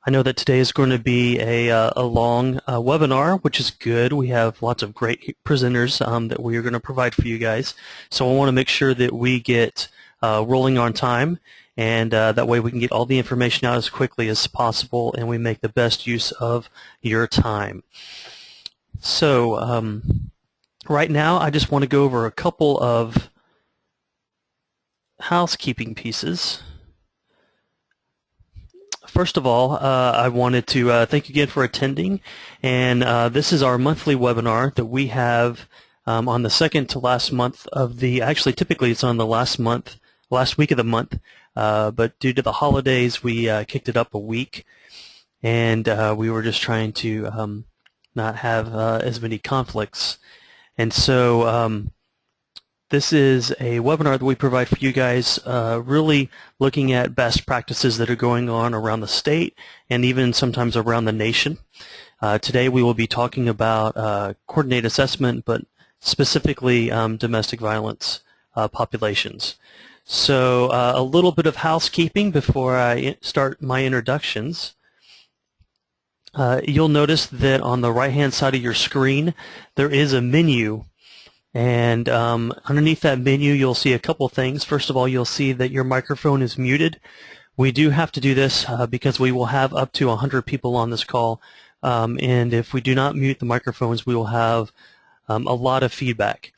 I know that today is going to be a long webinar, which is good. We have lots of great presenters that we are going to provide for you guys. So I want to make sure that we get rolling on time, and that way we can get all the information out as quickly as possible, and we make the best use of your time. So right now I just want to go over a couple of housekeeping pieces. First of all, I wanted to thank you again for attending, and this is our monthly webinar that we have on the second to last month of the, actually typically it's on the last week of the month, but due to the holidays we kicked it up a week, and we were just trying to not have as many conflicts. And so this is a webinar that we provide for you guys, really looking at best practices that are going on around the state and even sometimes around the nation. Today we will be talking about coordinated assessment, but specifically domestic violence populations. So a little bit of housekeeping before I start my introductions. You'll notice that on the right-hand side of your screen there is a menu. And underneath that menu, you'll see a couple things. First of all, you'll see that your microphone is muted. We do have to do this because we will have up to 100 people on this call. And if we do not mute the microphones, we will have a lot of feedback.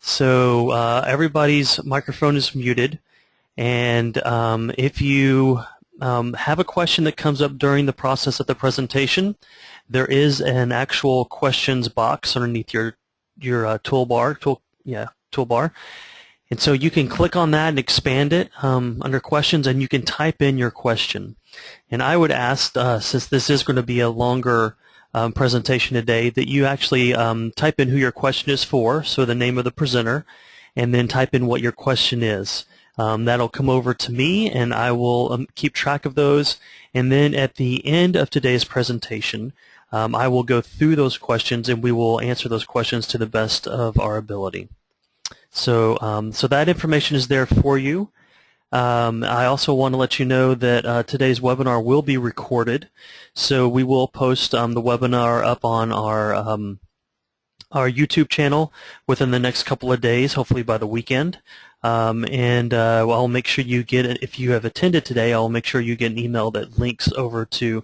So everybody's microphone is muted. And if you have a question that comes up during the process of the presentation, there is an actual questions box underneath your toolbar, and so you can click on that and expand it under questions, and you can type in your question. And I would ask, since this is going to be a longer presentation today, that you actually type in who your question is for, so the name of the presenter, and then type in what your question is. That'll come over to me, and I will keep track of those, and then at the end of today's presentation, I will go through those questions, and we will answer those questions to the best of our ability. So, so that information is there for you. I also want to let you know that today's webinar will be recorded, so we will post the webinar up on our YouTube channel within the next couple of days, hopefully by the weekend. And I'll make sure you get it. If you have attended today, I'll make sure you get an email that links over to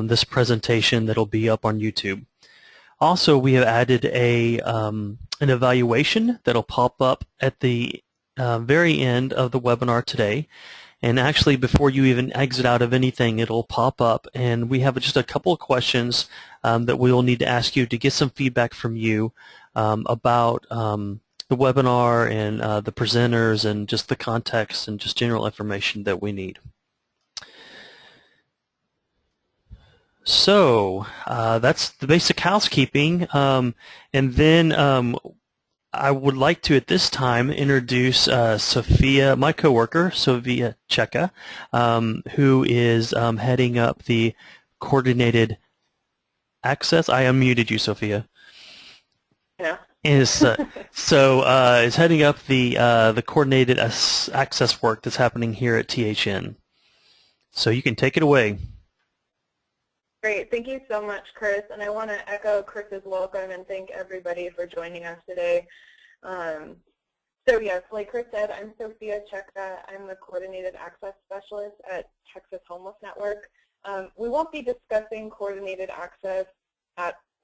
this presentation that'll be up on YouTube. Also, we have added an evaluation that'll pop up at the very end of the webinar today. And actually, before you even exit out of anything, it'll pop up. And we have just a couple of questions that we will need to ask you to get some feedback from you about the webinar and the presenters and just the context and just general information that we need. So that's the basic housekeeping, and then I would like to at this time introduce Sophia, my coworker, Sophia Checa, who is heading up the coordinated access. I unmuted you, Sophia. Yeah. Is heading up the coordinated access work that's happening here at THN. So you can take it away. Great. Thank you so much, Chris. And I want to echo Chris's welcome and thank everybody for joining us today. So yes, like Chris said, I'm Sophia Checa. I'm the Coordinated Access Specialist at Texas Homeless Network. We won't be discussing coordinated access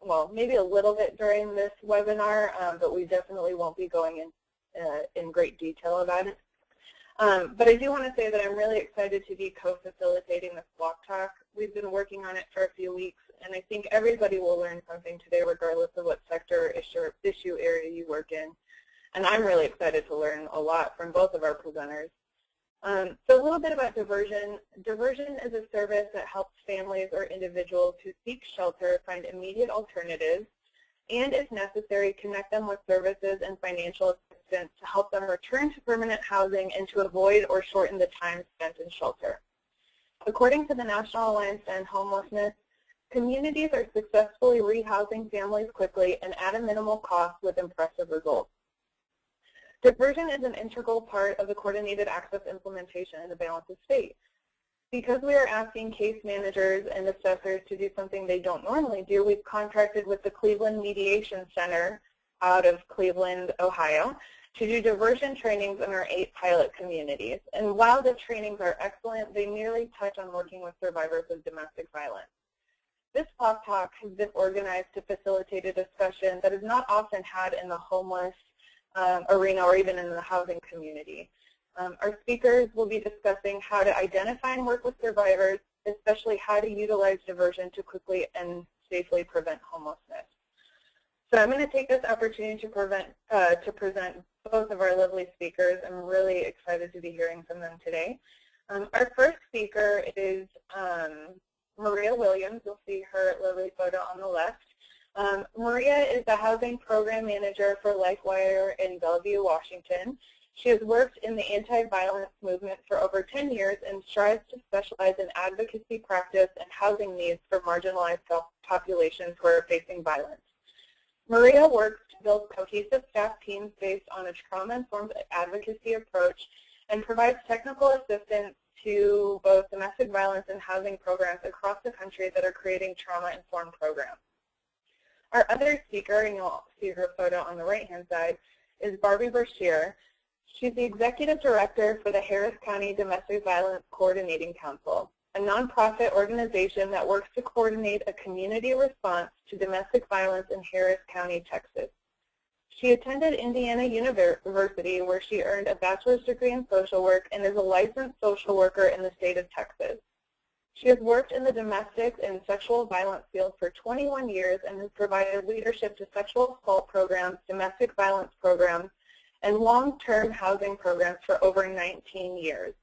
well, maybe a little bit during this webinar, but we definitely won't be going in great detail about it. But I do want to say that I'm really excited to be co-facilitating this Bloc Talk. We've been working on it for a few weeks, and I think everybody will learn something today regardless of what sector or issue area you work in. And I'm really excited to learn a lot from both of our presenters. So a little bit about Diversion. Diversion is a service that helps families or individuals who seek shelter find immediate alternatives and, if necessary, connect them with services and financial assistance to help them return to permanent housing and to avoid or shorten the time spent in shelter. According to the National Alliance to End Homelessness, communities are successfully rehousing families quickly and at a minimal cost with impressive results. Diversion is an integral part of the coordinated access implementation in the balance of state. because we are asking case managers and assessors to do something they don't normally do, we've contracted with the Cleveland Mediation Center out of Cleveland, Ohio, to do diversion trainings in our 8 pilot communities. And while the trainings are excellent, they merely touch on working with survivors of domestic violence. This Bloc Talk has been organized to facilitate a discussion that is not often had in the homeless arena or even in the housing community. Our speakers will be discussing how to identify and work with survivors, especially how to utilize diversion to quickly and safely prevent homelessness. So I'm going to take this opportunity to present both of our lovely speakers. I'm really excited to be hearing from them today. Our first speaker is Maria Williams. You'll see her lovely photo on the left. Maria is the Housing Program Manager for LifeWire in Bellevue, Washington. She has worked in the anti-violence movement for over 10 years and strives to specialize in advocacy practice and housing needs for marginalized populations who are facing violence. Maria works to build cohesive staff teams based on a trauma-informed advocacy approach and provides technical assistance to both domestic violence and housing programs across the country that are creating trauma-informed programs. Our other speaker, and you'll see her photo on the right-hand side, is Barbie Brashear. She's the Executive Director for the Harris County Domestic Violence Coordinating Council, a nonprofit organization that works to coordinate a community response to domestic violence in Harris County, Texas. She attended Indiana University, where she earned a bachelor's degree in social work and is a licensed social worker in the state of Texas. She has worked in the domestic and sexual violence field for 21 years and has provided leadership to sexual assault programs, domestic violence programs, and long-term housing programs for over 19 years.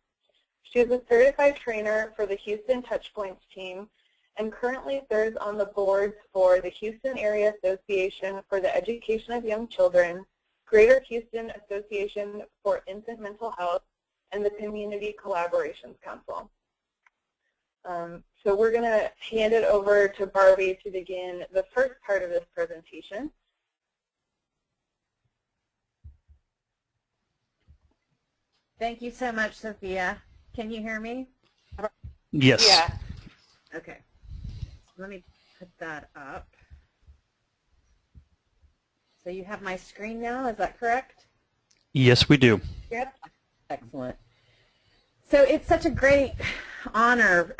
She is a certified trainer for the Houston Touchpoints team and currently serves on the boards for the Houston Area Association for the Education of Young Children, Greater Houston Association for Infant Mental Health, and the Community Collaborations Council. So we're going to hand it over to Barbie to begin the first part of this presentation. Thank you so much, Sophia. Can you hear me? Yes. Yeah. Okay. Let me put that up. So you have my screen now, is that correct? Yes, we do. Yep. Excellent. So it's such a great honor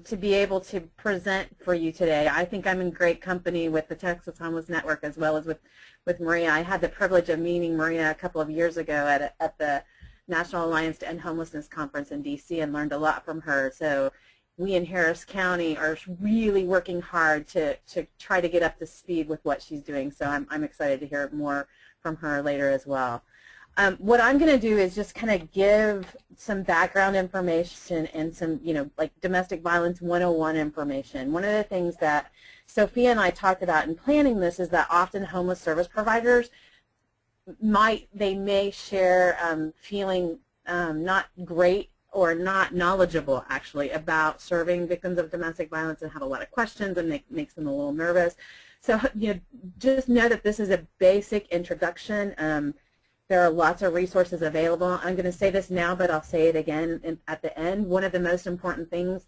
to be able to present for you today. I think I'm in great company with the Texas Homeless Network as well as with Maria. I had the privilege of meeting Maria a couple of years ago at the National Alliance to End Homelessness Conference in D.C. and learned a lot from her. So we in Harris County are really working hard to try to get up to speed with what she's doing. So I'm excited to hear more from her later as well. What I'm going to do is just kind of give some background information and some, like domestic violence 101 information. One of the things that Sophia and I talked about in planning this is that often homeless service providers may share feeling not great or not knowledgeable actually about serving victims of domestic violence and have a lot of questions and makes them a little nervous. So just know that this is a basic introduction. There are lots of resources available. I'm going to say this now, but I'll say it again at the end. One of the most important things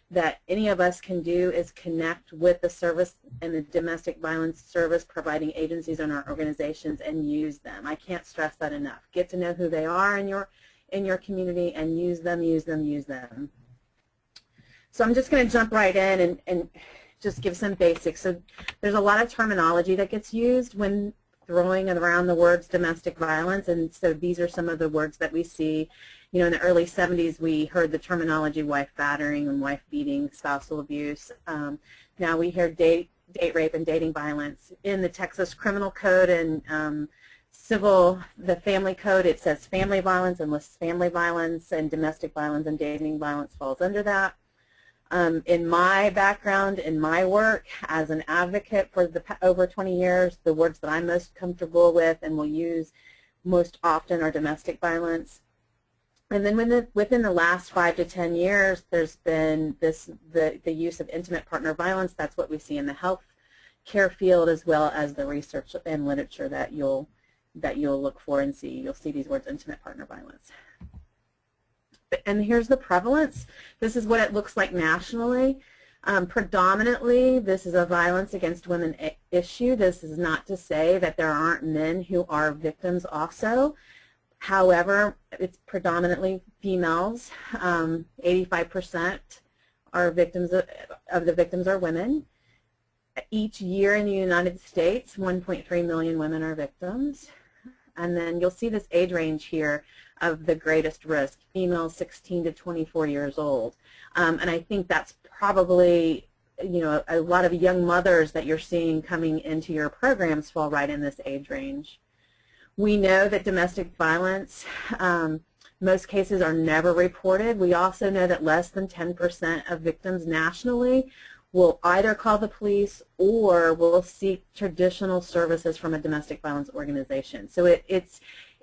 that any of us can do is connect with the service and the domestic violence service providing agencies and our organizations and use them. I can't stress that enough. Get to know who they are in your community and use them, use them, use them. So I'm just going to jump right in and just give some basics. So there's a lot of terminology that gets used when throwing around the words domestic violence, and so these are some of the words that we see. In the early 70s, we heard the terminology wife battering and wife beating, spousal abuse. Now we hear date rape and dating violence. In the Texas Criminal Code and the Family Code, it says family violence and lists family violence, and domestic violence and dating violence falls under that. In my background, in my work as an advocate for over 20 years, the words that I'm most comfortable with and will use most often are domestic violence. And then within the last 5 to 10 years, there's been the use of intimate partner violence. That's what we see in the health care field as well as the research and literature that you'll look for and see. You'll see these words, intimate partner violence. And here's the prevalence. This is what it looks like nationally. Predominantly, this is a violence against women issue. This is not to say that there aren't men who are victims also. However, it's predominantly females. 85% are victims of the victims are women. Each year in the United States, 1.3 million women are victims. And then you'll see this age range here of the greatest risk, females 16 to 24 years old. And I think that's probably, you know, a lot of young mothers that you're seeing coming into your programs fall right in this age range. We know that domestic violence, most cases are never reported. We also know that less than 10% of victims nationally will either call the police or will seek traditional services from a domestic violence organization. So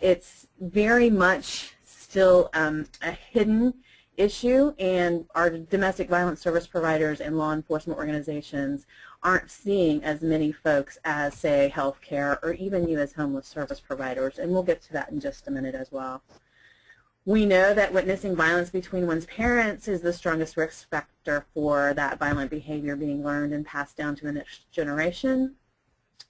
it's very much still a hidden issue, and our domestic violence service providers and law enforcement organizations aren't seeing as many folks as, say, healthcare or even you as homeless service providers, and we'll get to that in just a minute as well. We know that witnessing violence between one's parents is the strongest risk factor for that violent behavior being learned and passed down to the next generation.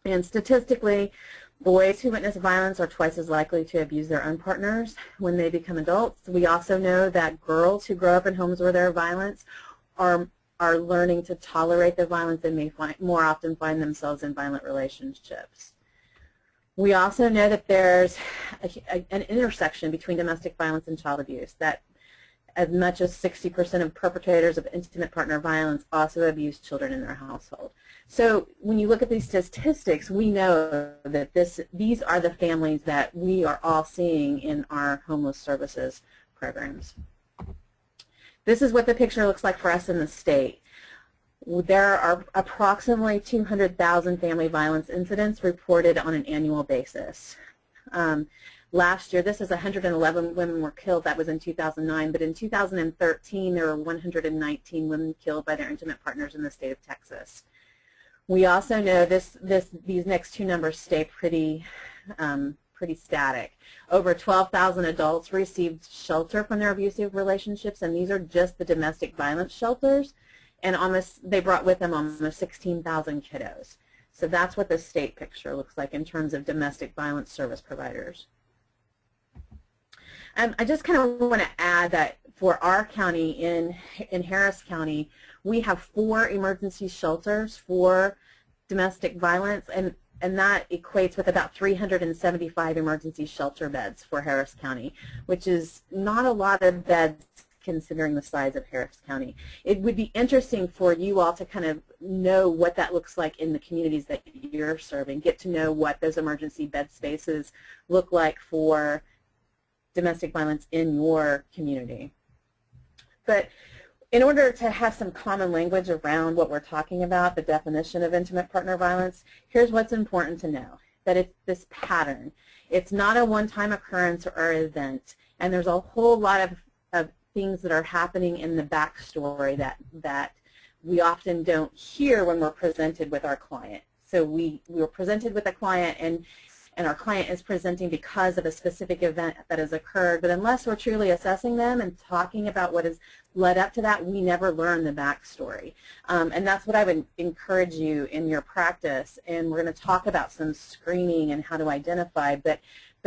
And statistically, boys who witness violence are twice as likely to abuse their own partners when they become adults. We also know that girls who grow up in homes where there are violence are learning to tolerate the violence and may more often find themselves in violent relationships. We also know that there's an intersection between domestic violence and child abuse, that as much as 60% of perpetrators of intimate partner violence also abuse children in their household. So when you look at these statistics, we know that these are the families that we are all seeing in our homeless services programs. This is what the picture looks like for us in the state. There are approximately 200,000 family violence incidents reported on an annual basis. Last year, this is 111 women were killed. That was in 2009. But in 2013, there were 119 women killed by their intimate partners in the state of Texas. We also know these next two numbers stay pretty static. Over 12,000 adults received shelter from their abusive relationships, and these are just the domestic violence shelters. And they brought with them almost 16,000 kiddos. So that's what the state picture looks like in terms of domestic violence service providers. I just kind of want to add that for our county, in Harris County, we have 4 emergency shelters for domestic violence, and that equates with about 375 emergency shelter beds for Harris County, which is not a lot of beds considering the size of Harris County. It would be interesting for you all to kind of know what that looks like in the communities that you're serving, get to know what those emergency bed spaces look like for domestic violence in your community. But in order to have some common language around what we're talking about, the definition of intimate partner violence, here's what's important to know, that it's this pattern. It's not a one-time occurrence or event, and there's a whole lot of things that are happening in the backstory that we often don't hear when we're presented with our client. So we're presented with a client, and our client is presenting because of a specific event that has occurred, but unless we're truly assessing them and talking about what has led up to that, we never learn the backstory. And that's what I would encourage you in your practice, and we're going to talk about some screening and how to identify, but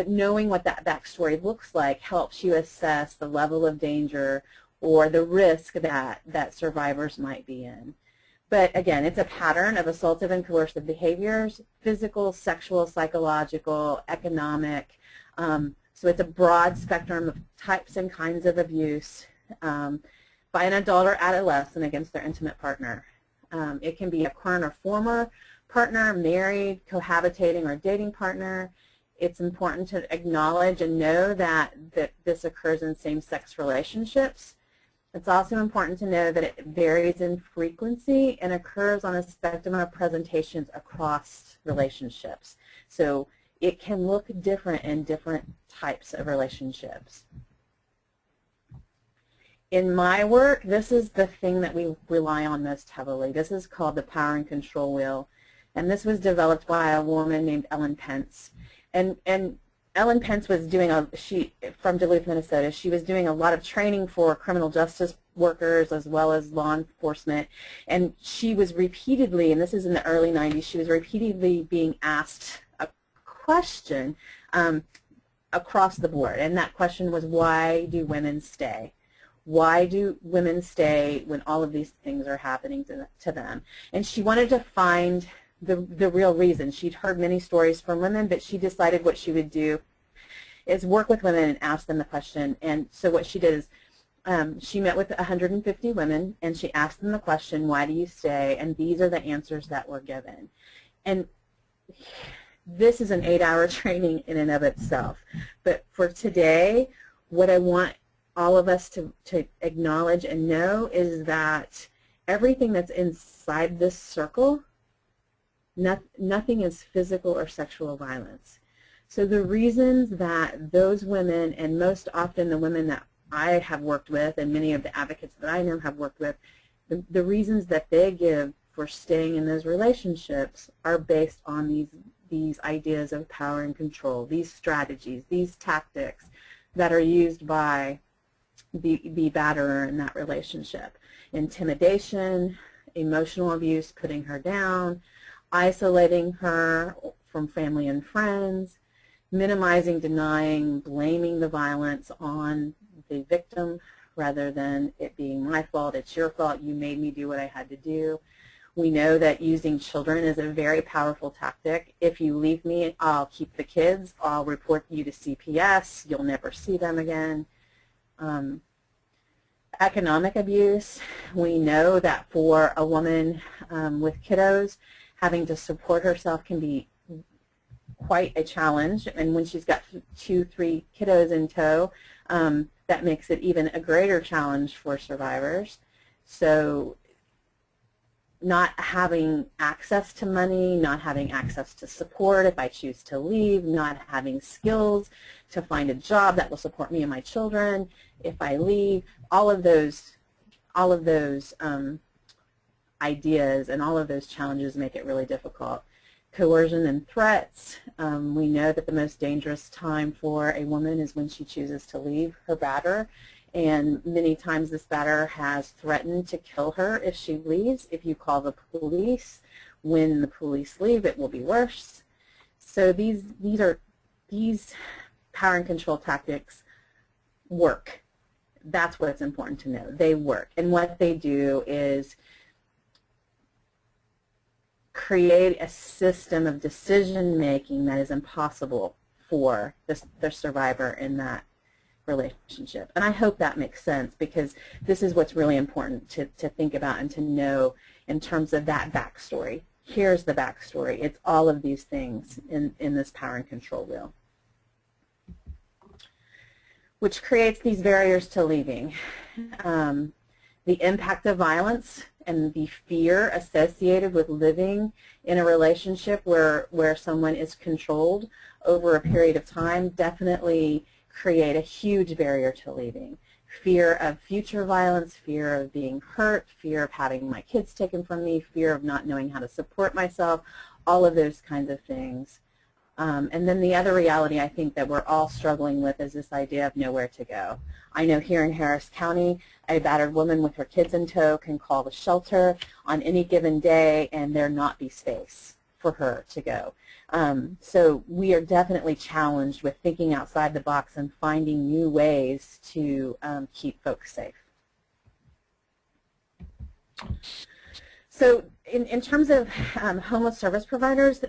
knowing what that backstory looks like helps you assess the level of danger or the risk that survivors might be in. But again, it's a pattern of assaultive and coercive behaviors, physical, sexual, psychological, economic. So it's a broad spectrum of types and kinds of abuse by an adult or adolescent against their intimate partner. It can be a current or former partner, married, cohabitating, or dating partner. It's important to acknowledge and know that this occurs in same-sex relationships. It's also important to know that it varies in frequency and occurs on a spectrum of presentations across relationships. So it can look different in different types of relationships. In my work, this is the thing that we rely on most heavily. This is called the power and control wheel, and this was developed by a woman named Ellen Pence. And Ellen Pence was doing from Duluth, Minnesota. She was doing a lot of training for criminal justice workers as well as law enforcement, and she was repeatedly, and this is in the early 90s, she was repeatedly being asked a question across the board, and that question was, why do women stay? Why do women stay when all of these things are happening to them? And she wanted to find the real reason. She'd heard many stories from women, but she decided what she would do is work with women and ask them the question. And so what she did is she met with 150 women, and she asked them the question, why do you stay? And these are the answers that were given. And this is an 8-hour training in and of itself. But for today, what I want all of us to acknowledge and know is that everything that's inside this circle, nothing is physical or sexual violence. So the reasons that those women, and most often the women that I have worked with and many of the advocates that I know have worked with, the reasons that they give for staying in those relationships are based on these ideas of power and control, these strategies, these tactics that are used by the batterer in that relationship. Intimidation, emotional abuse, putting her down, isolating her from family and friends, minimizing, denying, blaming the violence on the victim rather than it being my fault, it's your fault, you made me do what I had to do. We know that using children is a very powerful tactic. If you leave me, I'll keep the kids, I'll report you to CPS, you'll never see them again. Economic abuse, we know that for a woman with kiddos, having to support herself can be quite a challenge, and when she's got 2-3 kiddos in tow, that makes it even a greater challenge for survivors. So not having access to money, not having access to support if I choose to leave, not having skills to find a job that will support me and my children if I leave, all of those ideas and all of those challenges make it really difficult. Coercion and threats. We know that the most dangerous time for a woman is when she chooses to leave her batterer, and many times this batterer has threatened to kill her if she leaves. If you call the police, when the police leave, it will be worse. So these power and control tactics work. That's what's important to know. They work, and what they do is create a system of decision-making that is impossible for the survivor in that relationship. And I hope that makes sense, because this is what's really important to think about and to know in terms of that backstory. Here's the backstory. It's all of these things in this power and control wheel, which creates these barriers to leaving. The impact of violence and the fear associated with living in a relationship where someone is controlled over a period of time definitely create a huge barrier to leaving. Fear of future violence, fear of being hurt, fear of having my kids taken from me, fear of not knowing how to support myself, all of those kinds of things. And then the other reality I think that we're all struggling with is this idea of nowhere to go. I know here in Harris County, a battered woman with her kids in tow can call the shelter on any given day and there not be space for her to go. So we are definitely challenged with thinking outside the box and finding new ways to keep folks safe. So in terms of homeless service providers,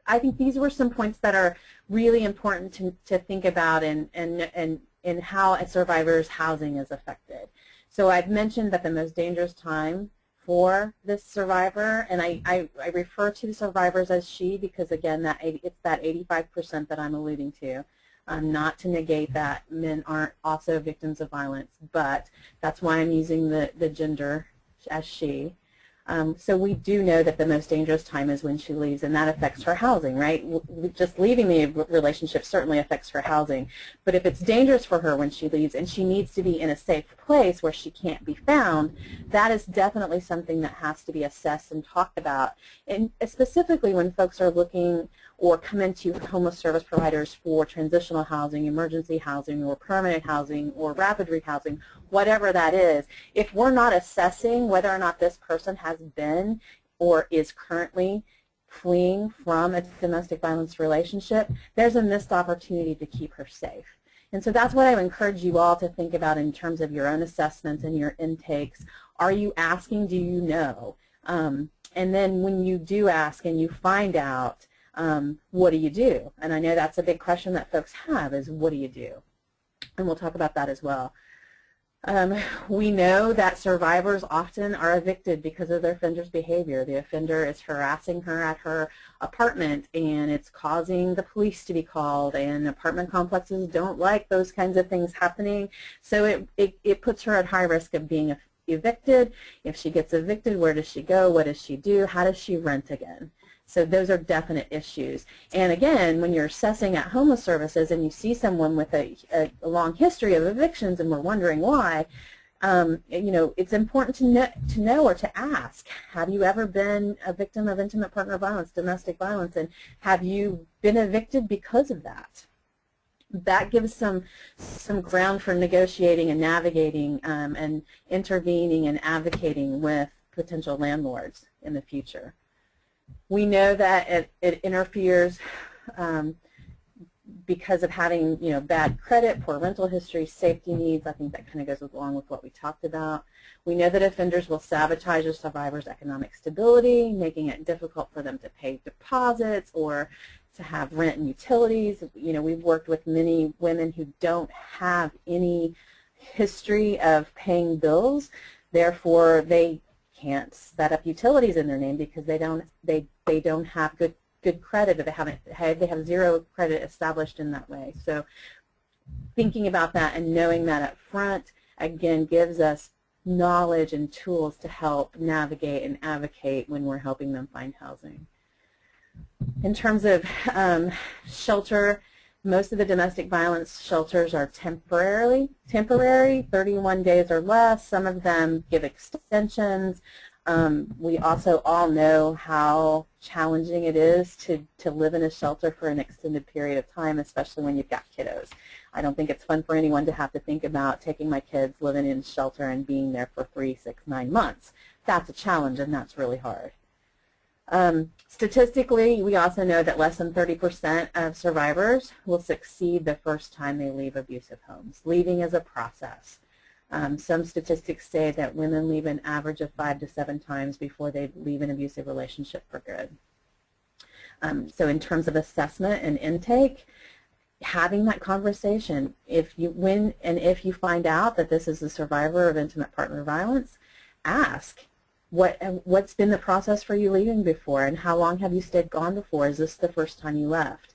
I think these were some points that are really important to think about in how a survivor's housing is affected. So I've mentioned that the most dangerous time for this survivor, and I refer to the survivors as she because, again, it's that 85% that I'm alluding to. Not to negate that men aren't also victims of violence, but that's why I'm using the gender as she. So we do know that the most dangerous time is when she leaves, and that affects her housing, right? Just leaving the relationship certainly affects her housing. But if it's dangerous for her when she leaves and she needs to be in a safe place where she can't be found, that is definitely something that has to be assessed and talked about. And specifically when folks are looking or come into homeless service providers for transitional housing, emergency housing, or permanent housing, or rapid rehousing, whatever that is, if we're not assessing whether or not this person has been or is currently fleeing from a domestic violence relationship, there's a missed opportunity to keep her safe. And so that's what I would encourage you all to think about in terms of your own assessments and your intakes. Are you asking, do you know? And then when you do ask and you find out, what do you do? And I know that's a big question that folks have, is what do you do? And we'll talk about that as well. We know that survivors often are evicted because of their offender's behavior. The offender is harassing her at her apartment, and it's causing the police to be called, and apartment complexes don't like those kinds of things happening. So it puts her at high risk of being evicted. If she gets evicted, where does she go? What does she do? How does she rent again? So those are definite issues. And again, when you're assessing at homeless services and you see someone with a long history of evictions and we're wondering why, you know, it's important to know or to ask, have you ever been a victim of intimate partner violence, domestic violence, and have you been evicted because of that? That gives some ground for negotiating and navigating and intervening and advocating with potential landlords in the future. We know that it interferes because of having, you know, bad credit, poor rental history, safety needs. I think that kind of goes along with what we talked about. We know that offenders will sabotage a survivor's economic stability, making it difficult for them to pay deposits or to have rent and utilities. You know, we've worked with many women who don't have any history of paying bills, therefore they can't set up utilities in their name because they don't have good credit, or they have zero credit established in that way. So thinking about that and knowing that up front again gives us knowledge and tools to help navigate and advocate when we're helping them find housing. In terms of shelter, most of the domestic violence shelters are temporary, 31 days or less. Some of them give extensions. We also all know how challenging it is to live in a shelter for an extended period of time, especially when you've got kiddos. I don't think it's fun for anyone to have to think about taking my kids, living in shelter, and being there for 3, 6, 9 months. That's a challenge, and that's really hard. Statistically, we also know that less than 30% of survivors will succeed the first time they leave abusive homes. Leaving is a process. Some statistics say that women leave an average of 5 to 7 times before they leave an abusive relationship for good. So in terms of assessment and intake, having that conversation, if you find out that this is a survivor of intimate partner violence, ask, what's been the process for you leaving before, and how long have you stayed gone before? Is this the first time you left?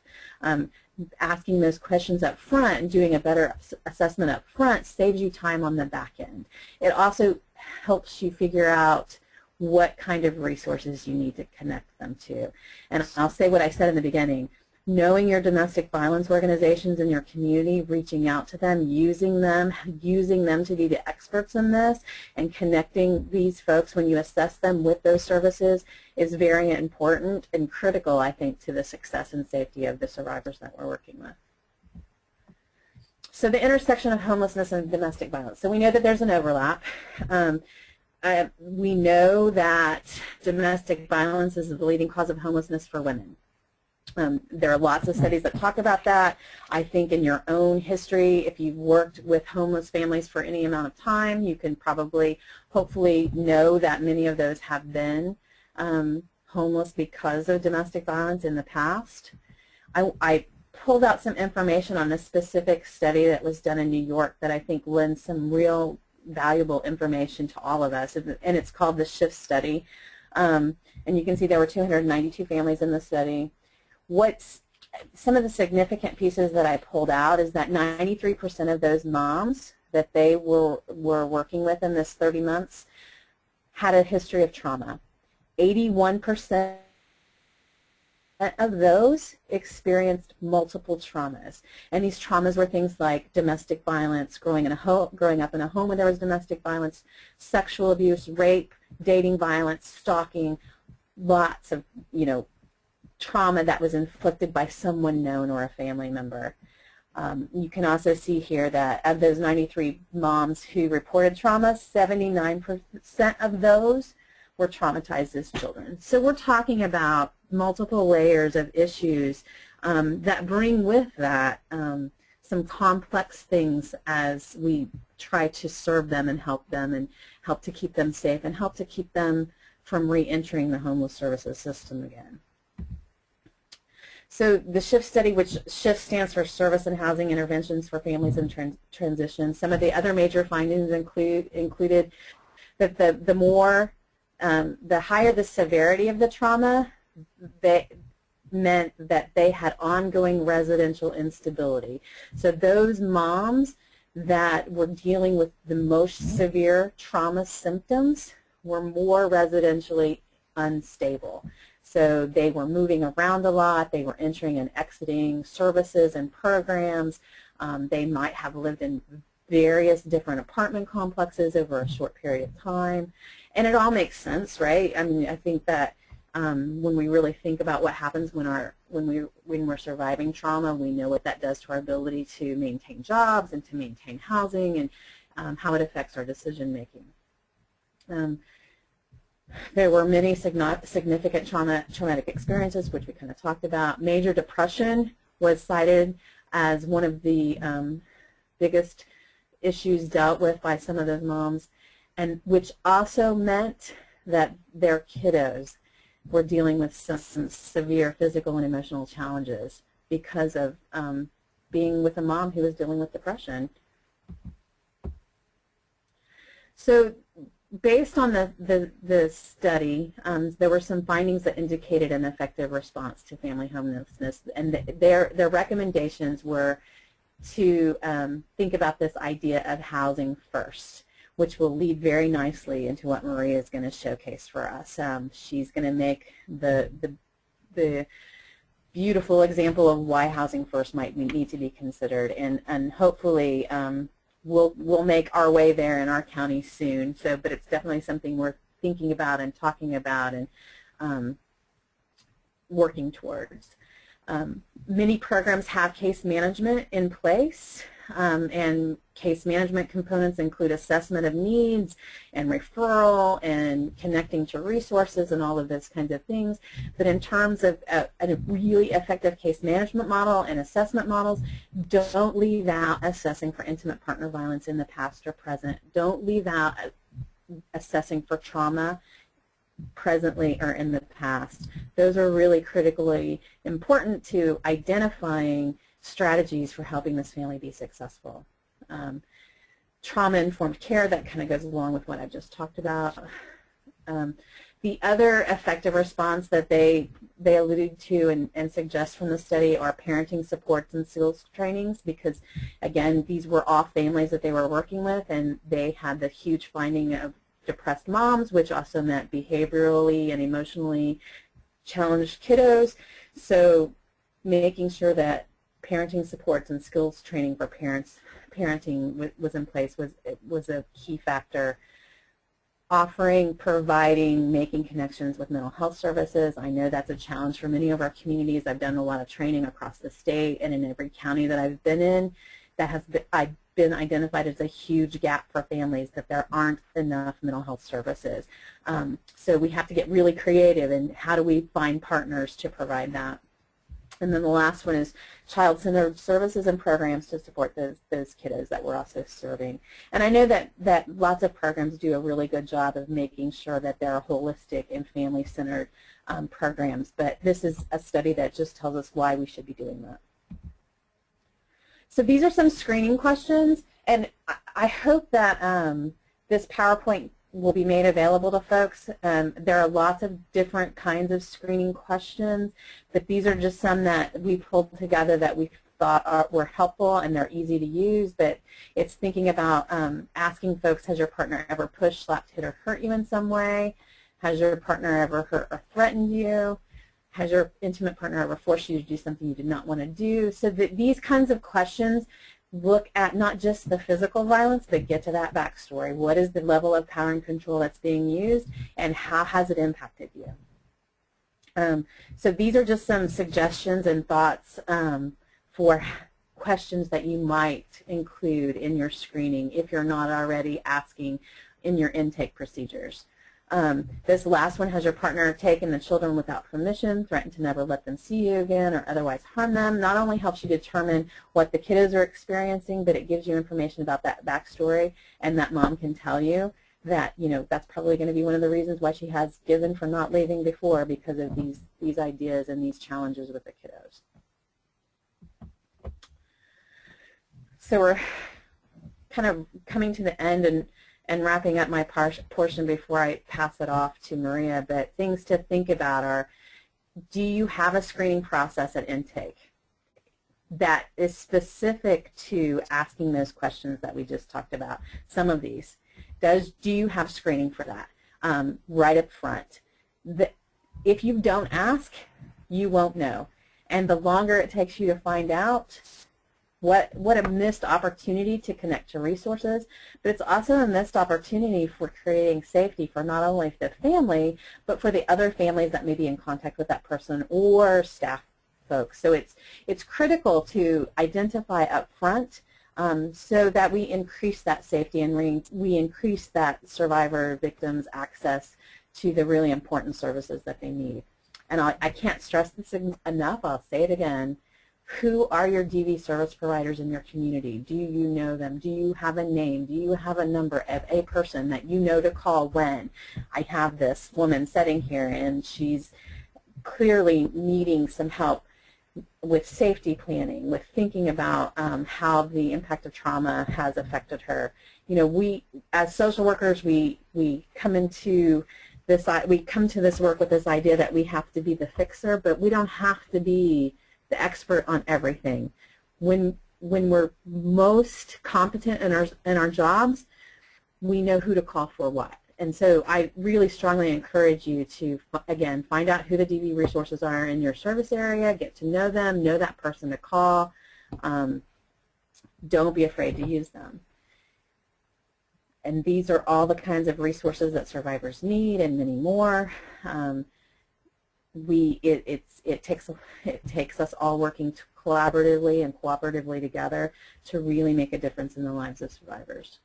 Asking those questions up front and doing a better assessment up front saves you time on the back end. It also helps you figure out what kind of resources you need to connect them to. And I'll say what I said in the beginning, knowing your domestic violence organizations in your community, reaching out to them, using them to be the experts in this, and connecting these folks when you assess them with those services is very important and critical, I think, to the success and safety of the survivors that we're working with. So the intersection of homelessness and domestic violence. So we know that there's an overlap. We know that domestic violence is the leading cause of homelessness for women. There are lots of studies that talk about that. I think in your own history, if you've worked with homeless families for any amount of time, you can probably, hopefully, know that many of those have been homeless because of domestic violence in the past. I pulled out some information on a specific study that was done in New York that I think lends some real valuable information to all of us, and it's called the SHIFT study. And you can see there were 292 families in the study. Some of the significant pieces that I pulled out is that 93% of those moms that they were working with in this 30 months had a history of trauma. 81% of those experienced multiple traumas, and these traumas were things like domestic violence, growing up in a home where there was domestic violence, sexual abuse, rape, dating violence, stalking, lots of trauma that was inflicted by someone known or a family member. You can also see here that of those 93 moms who reported trauma, 79% of those were traumatized as children. So we're talking about multiple layers of issues that bring with that some complex things as we try to serve them and help to keep them safe and help to keep them from re-entering the homeless services system again. So the SHIFT study, which SHIFT stands for Service and Housing Interventions for Families in Transition, some of the other major findings included that the higher the severity of the trauma, that meant that they had ongoing residential instability. So those moms that were dealing with the most severe trauma symptoms were more residentially unstable. So they were moving around a lot, they were entering and exiting services and programs, they might have lived in various different apartment complexes over a short period of time. And it all makes sense, right? I mean, I think that when we really think about what happens when we're surviving trauma, we know what that does to our ability to maintain jobs and to maintain housing, and how it affects our decision making. There were many significant traumatic experiences, which we kind of talked about. Major depression was cited as one of the biggest issues dealt with by some of those moms, and which also meant that their kiddos were dealing with some severe physical and emotional challenges because of being with a mom who was dealing with depression. So based on the study, there were some findings that indicated an effective response to family homelessness, and their recommendations were to think about this idea of housing first, which will lead very nicely into what Maria is going to showcase for us. She's going to make the beautiful example of why housing first might need to be considered, and hopefully we'll make our way there in our county soon. So, but it's definitely something we're thinking about and talking about and working towards. Many programs have case management in place, and case management components include assessment of needs and referral and connecting to resources and all of those kinds of things. But in terms of a really effective case management model and assessment models, don't leave out assessing for intimate partner violence in the past or present. Don't leave out assessing for trauma presently or in the past. Those are really critically important to identifying strategies for helping this family be successful. Trauma-informed care, that kind of goes along with what I've just talked about. The other effective response that they alluded to and suggest from the study are parenting supports and skills trainings, because again, these were all families that they were working with, and they had the huge finding of depressed moms, which also meant behaviorally and emotionally challenged kiddos. So making sure that parenting supports and skills training for parenting was in place was a key factor. Offering, providing, making connections with mental health services. I know that's a challenge for many of our communities. I've done a lot of training across the state, and in every county that I've been in, that has been identified as a huge gap for families, that there aren't enough mental health services. So we have to get really creative in how do we find partners to provide that. And then the last one is child-centered services and programs to support those kiddos that we're also serving. And I know that lots of programs do a really good job of making sure that they're holistic and family-centered programs, but this is a study that just tells us why we should be doing that. So these are some screening questions, and I hope that this PowerPoint will be made available to folks. There are lots of different kinds of screening questions, but these are just some that we pulled together that we thought were helpful and they're easy to use, but it's thinking about asking folks, has your partner ever pushed, slapped, hit, or hurt you in some way? Has your partner ever hurt or threatened you? Has your intimate partner ever forced you to do something you did not want to do? So that these kinds of questions look at not just the physical violence, but get to that backstory. What is the level of power and control that's being used, and how has it impacted you? So these are just some suggestions and thoughts for questions that you might include in your screening if you're not already asking in your intake procedures. This last one, has your partner taken the children without permission, threatened to never let them see you again, or otherwise harm them, not only helps you determine what the kiddos are experiencing, but it gives you information about that backstory, and that mom can tell you that, you know, that's probably going to be one of the reasons why she has given for not leaving before, because of these ideas and these challenges with the kiddos. So we're kind of coming to the end and wrapping up my portion before I pass it off to Maria, but things to think about are, do you have a screening process at intake that is specific to asking those questions that we just talked about? Some of these. Do you have screening for that right up front? If you don't ask, you won't know. And the longer it takes you to find out, what a missed opportunity to connect to resources, but it's also a missed opportunity for creating safety for not only the family, but for the other families that may be in contact with that person or staff folks. So it's critical to identify up front so that we increase that safety and we increase that survivor victims' access to the really important services that they need. And I can't stress this enough. I'll say it again. Who are your DV service providers in your community? Do you know them? Do you have a name? Do you have a number of a person that you know to call when? I have this woman sitting here and she's clearly needing some help with safety planning, with thinking about how the impact of trauma has affected her. You know, we as social workers, we come into this work with this idea that we have to be the fixer, but we don't have to be the expert on everything. When we're most competent in our jobs, we know who to call for what. And so I really strongly encourage you to, again, find out who the DV resources are in your service area, get to know them, know that person to call. Don't be afraid to use them. And these are all the kinds of resources that survivors need and many more. It takes us all working collaboratively and cooperatively together to really make a difference in the lives of survivors.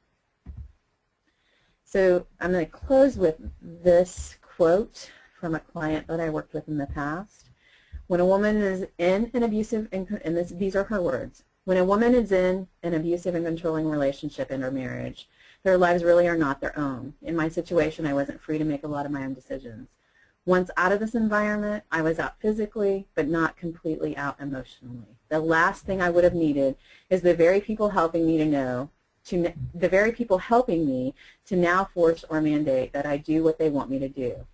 So I'm going to close with this quote from a client that I worked with in the past. When a woman is in an abusive, and these are her words, when a woman is in an abusive and controlling relationship in her marriage, their lives really are not their own. In my situation, I wasn't free to make a lot of my own decisions. Once out of this environment, I was out physically, but not completely out emotionally. The last thing I would have needed is the very people helping me to now force or mandate that I do what they want me to do.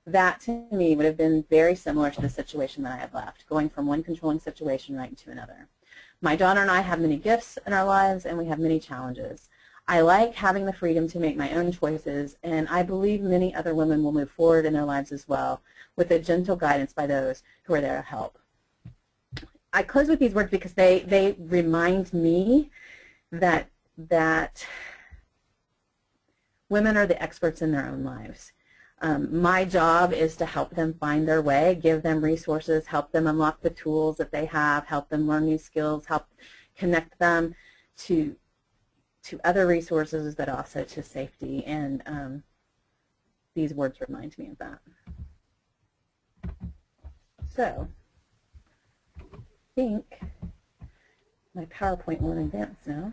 That, to me, would have been very similar to the situation that I had left, going from one controlling situation right into another. My daughter and I have many gifts in our lives, and we have many challenges. I like having the freedom to make my own choices, and I believe many other women will move forward in their lives as well with a gentle guidance by those who are there to help. I close with these words because they remind me that women are the experts in their own lives. My job is to help them find their way, give them resources, help them unlock the tools that they have, help them learn new skills, help connect them to other resources, but also to safety, and these words remind me of that. So I think my PowerPoint will advance now.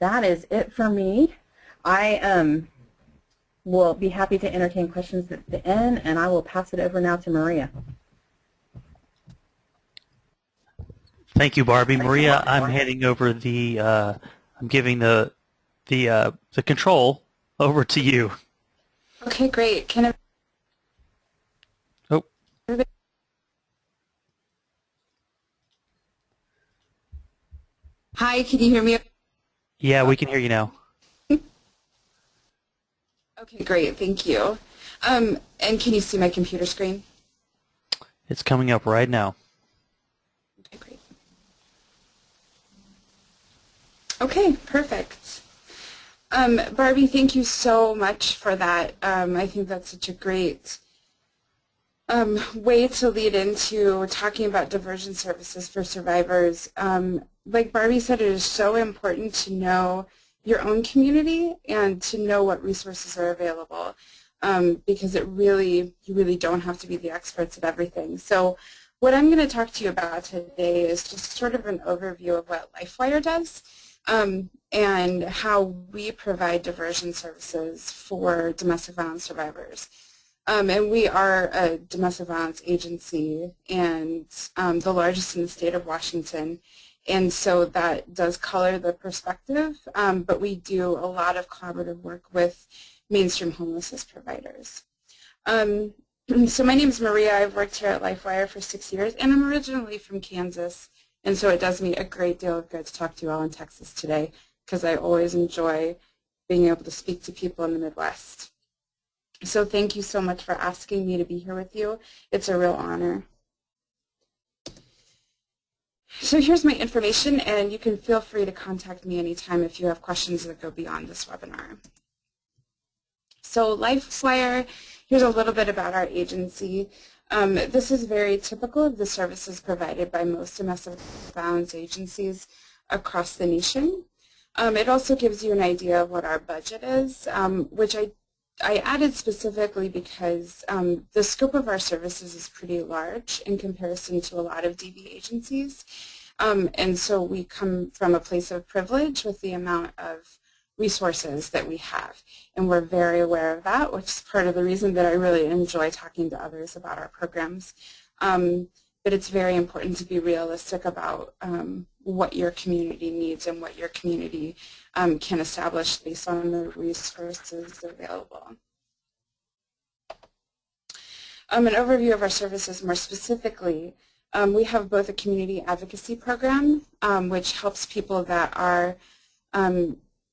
That is it for me. I will be happy to entertain questions at the end, and I will pass it over now to Maria. Thank you, Barbie. Maria, I'm handing over I'm giving the control over to you. Okay, great. Can Oh. Hi, can you hear me? Yeah, we can hear you now. Okay, great, thank you. And can you see my computer screen? It's coming up right now. Okay, great. Okay, perfect. Barbie, thank you so much for that. I think that's such a great way to lead into talking about diversion services for survivors. Like Barbie said, it is so important to know your own community and to know what resources are available, because you really don't have to be the experts at everything. So what I'm going to talk to you about today is just sort of an overview of what LifeWire does, and how we provide diversion services for domestic violence survivors. And we are a domestic violence agency, and the largest in the state of Washington. And so that does color the perspective, but we do a lot of collaborative work with mainstream homelessness providers. So my name is Maria. I've worked here at LifeWire for 6 years, and I'm originally from Kansas. And so it does me a great deal of good to talk to you all in Texas today, because I always enjoy being able to speak to people in the Midwest. So thank you so much for asking me to be here with you. It's a real honor. So here's my information, and you can feel free to contact me anytime if you have questions that go beyond this webinar. So LifeWire, here's a little bit about our agency. This is very typical of the services provided by most domestic violence agencies across the nation. It also gives you an idea of what our budget is, which I added specifically because the scope of our services is pretty large in comparison to a lot of DV agencies. And so we come from a place of privilege with the amount of resources that we have. And we're very aware of that, which is part of the reason that I really enjoy talking to others about our programs. But it's very important to be realistic about what your community needs and what your community can establish based on the resources available. An overview of our services more specifically, we have both a community advocacy program, which helps people that are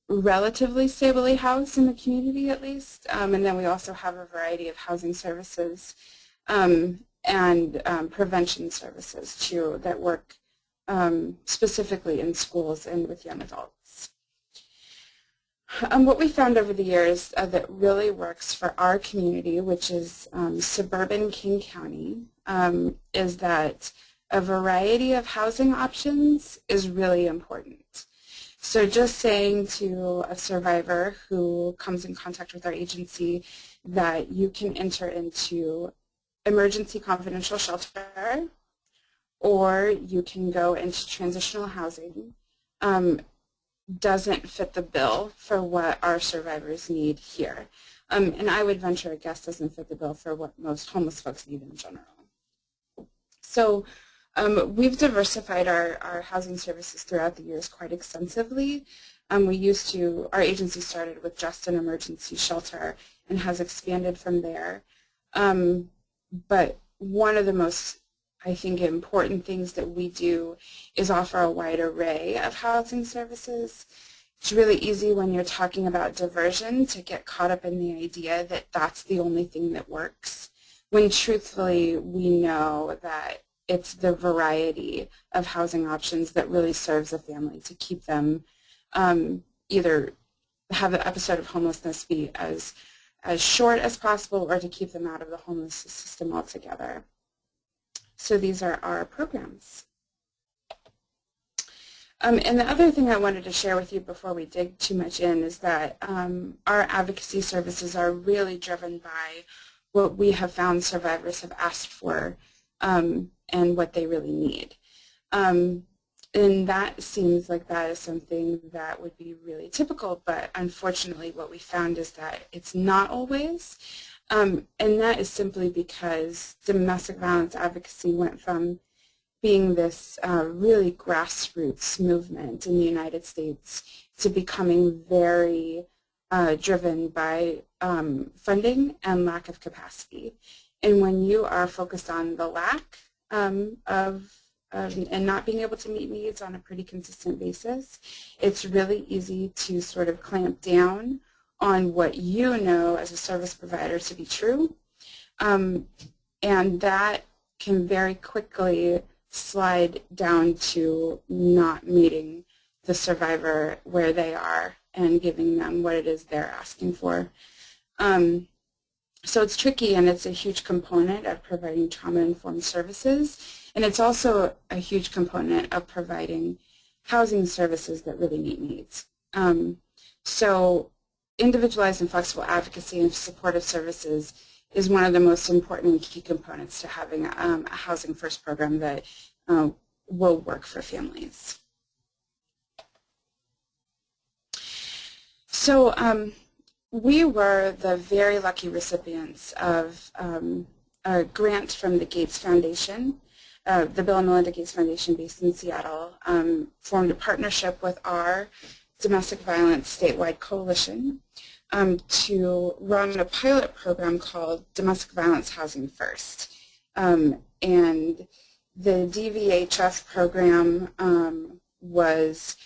relatively stably housed in the community at least, and then we also have a variety of housing services and prevention services too that work specifically in schools and with young adults. What we found over the years that really works for our community, which is suburban King County, is that a variety of housing options is really important. So just saying to a survivor who comes in contact with our agency that you can enter into emergency confidential shelter or you can go into transitional housing doesn't fit the bill for what our survivors need here. And I would venture a guess doesn't fit the bill for what most homeless folks need in general. So we've diversified our housing services throughout the years quite extensively. Our agency started with just an emergency shelter and has expanded from there. But one of the most, I think, important things that we do is offer a wide array of housing services. It's really easy when you're talking about diversion to get caught up in the idea that that's the only thing that works, when truthfully we know that it's the variety of housing options that really serves a family to keep them either have the episode of homelessness be as short as possible or to keep them out of the homeless system altogether. So these are our programs. And the other thing I wanted to share with you before we dig too much in is that our advocacy services are really driven by what we have found survivors have asked for and what they really need. And that seems like that is something that would be really typical, but unfortunately what we found is that it's not always. And that is simply because domestic violence advocacy went from being this really grassroots movement in the United States to becoming very driven by funding and lack of capacity. And when you are focused on the lack of and not being able to meet needs on a pretty consistent basis, it's really easy to sort of clamp down on what you know as a service provider to be true. And that can very quickly slide down to not meeting the survivor where they are and giving them what it is they're asking for. So it's tricky, and it's a huge component of providing trauma-informed services, and it's also a huge component of providing housing services that really meet needs. So individualized and flexible advocacy and supportive services is one of the most important and key components to having a Housing First program that will work for families. So we were the very lucky recipients of a grant from the Gates Foundation. The Bill and Melinda Gates Foundation, based in Seattle, formed a partnership with our domestic violence statewide coalition to run a pilot program called Domestic Violence Housing First. And the DVHF program was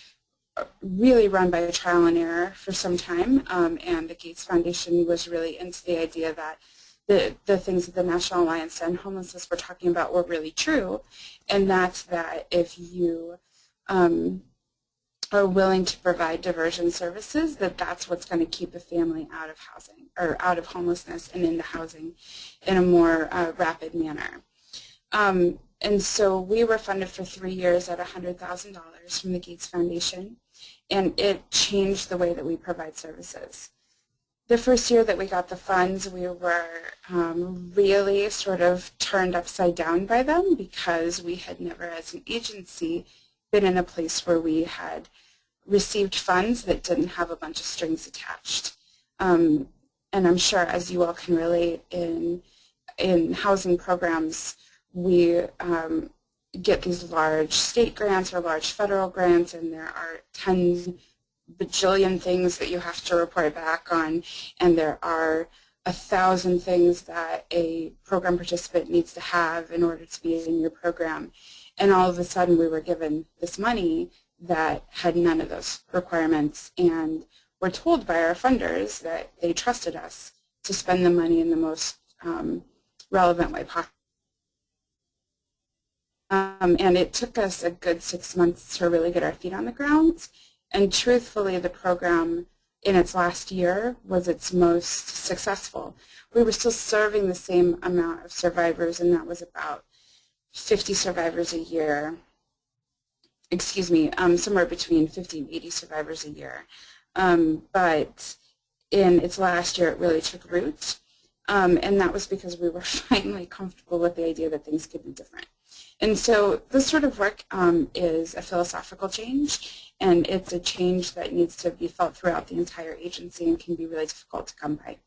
really run by a trial and error for some time, and the Gates Foundation was really into the idea that the things that the National Alliance to End Homelessness were talking about were really true, and that's that if you are willing to provide diversion services, that's what's going to keep a family out of housing, or out of homelessness and into housing in a more rapid manner. And so we were funded for 3 years at $100,000 from the Gates Foundation, and it changed the way that we provide services. The first year that we got the funds, we were really sort of turned upside down by them, because we had never, as an agency, been in a place where we had received funds that didn't have a bunch of strings attached. And I'm sure, as you all can relate, in housing programs, we get these large state grants or large federal grants, and there are 10 bajillion things that you have to report back on, and there are 1,000 things that a program participant needs to have in order to be in your program. And all of a sudden we were given this money that had none of those requirements, and we're told by our funders that they trusted us to spend the money in the most relevant way possible. And it took us a good 6 months to really get our feet on the ground. And truthfully, the program in its last year was its most successful. We were still serving the same amount of survivors, and that was about 50 survivors a year. Excuse me, somewhere between 50 and 80 survivors a year. But in its last year, it really took root. And that was because we were finally comfortable with the idea that things could be different. And so this sort of work is a philosophical change, and it's a change that needs to be felt throughout the entire agency and can be really difficult to come by.